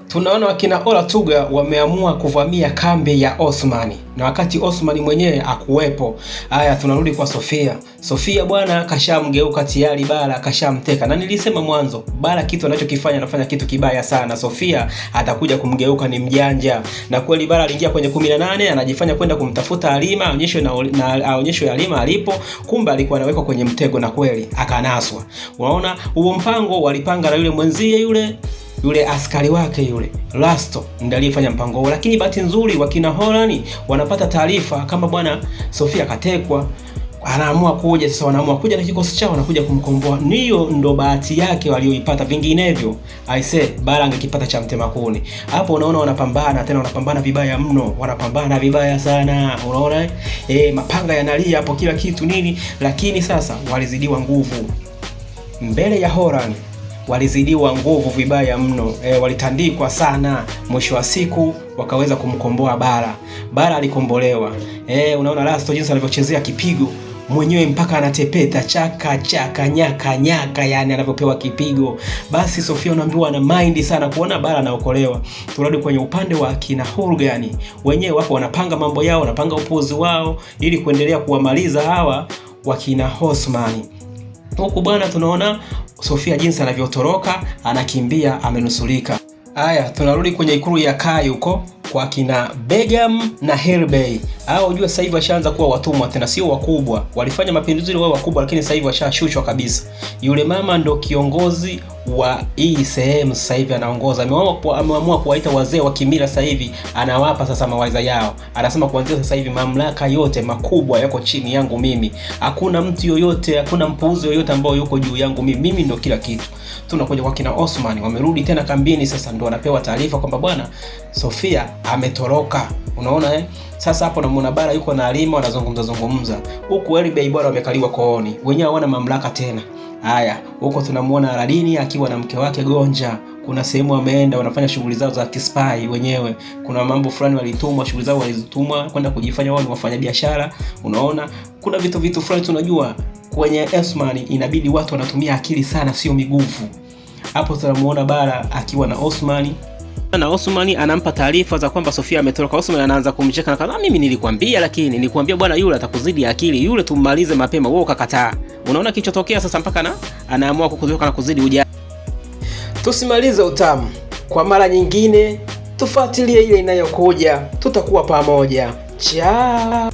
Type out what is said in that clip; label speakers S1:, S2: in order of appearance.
S1: Tunaona wakina Ola Tuga wameamua kuvamia kambi ya Osman, na wakati Osman mwenyewe akuwepo. Haya, tunarudi kwa Sofia. Sofia bwana kashamgeuka tayari, Bara kashamteka. Na nilisema mwanzo, Bara kitu anachokifanya anafanya kitu kibaya sana. Sofia atakuja kumgeuka, ni mjanja. Na kweli Bara aliingia kwenye 18, anajifanya kwenda kumtafuta Halima, aonyeshwe Halima alipo, kumbe alikuwa anawekwa kwenye mtego na kweli akanaswa. Unaona, huo mpango walipanga na yule mwenzie yule askari wake yule Lasto ndiye aliyefanya mpango huo. Lakini bahati nzuri wakina Holani wanapata taarifa kama bwana Sofia katekwa, anaamua kuja. Sasa wanaamua kuja na kikosi chao, wanakuja kumkomboa. Niyo ndo bahati yake walioipata, vinginevyo aise Bara angekipata cha mtema kuni. Hapo unaona wanapambana, tena wanapambana vibaya mno, wanapambana vibaya sana. Unaona mapanga yanalia hapo, kila kitu nini, lakini sasa walizidiwa nguvu mbele ya Holani. Walizidiwa nguvu vibaya mno, walitandikwa sana. Mwisho wa siku wakaweza kumkomboa Bara. Bara alikombolewa. Unaona Lasto jinsi anavyochezea kipigo mwenyewe mpaka anatepeta chaka chaka nyaka nyaka, yani anavyopewa kipigo. Basi Sofia unaambiwa ana mind sana kuona Bara anaokolewa. Turudi kwenye upande wa kina Hurgani, wenyewe wako wanapanga mambo yao, wanapanga upozi wao ili kuendelea kuwamaliza hawa wakina Osman. Huku bwana tunaona Sofia jinsi anavyotoroka, anakimbia, amenusulika. Haya, tunarudi kwenye ikulu ya Kai huko kwa kina Begum na Helbey. Hao unajua sasa hivi washaanza kuwa watumwa tena, sio wakubwa. Walifanya mapinduzi ile wao wakubwa, lakini sasa hivi washashushwa kabisa. Yule mama ndo kiongozi wa hii sehemu sasa hivi anaongoza. Ameamua kuwaita wazee wa kimila sasa hivi, anawapa sasa mawaidha yao. Anasema kuanzia sasa hivi mamlaka yote makubwa yako chini yangu mimi. Hakuna mtu yoyote, hakuna mpuuzi yoyote ambao yuko juu yangu mimi. Mimi ndo kila kitu. Tunakuja kwa kina Osman, wamerudi tena kambini sasa, ndo wanapewa taarifa kwamba bwana Sofia ametoroka. Unaona Sasa hapo namuona Bara yuko na Halima wanazungumza. Huku Helbey bwana wamekaliwa kooni. Wenyewe hawana mamlaka tena. Haya, huko tunamuona Aladini akiwa na mke wake Gonja. Kuna sehemu wameenda wanafanya shughuli zao za kispy wenyewe. Kuna mambo fulani walitumwa, shughuli zao walizitumwa kwenda kujifanya wao ni wafanya biashara. Unaona? Kuna vitu fulani tunajua kwenye Osman inabidi watu wanatumia akili sana, sio miguvu. Hapo tunamuona Bara akiwa na Osman. Na Osman anampa taarifa za kwamba Sofia ametoroka. Osman anaanza kumcheka na kama mimi nilikwambia, lakini nilikwambia bwana yule atakuzidi akili, yule tummalize mapema, wewe ukakataa. Unaona kilichotokea sasa, mpaka anaamua kukutoka na kuzidi uja. Tusimalize utamu. Kwa mara nyingine tufuatilie ile inayokuja, tutakuwa pamoja. Ciao.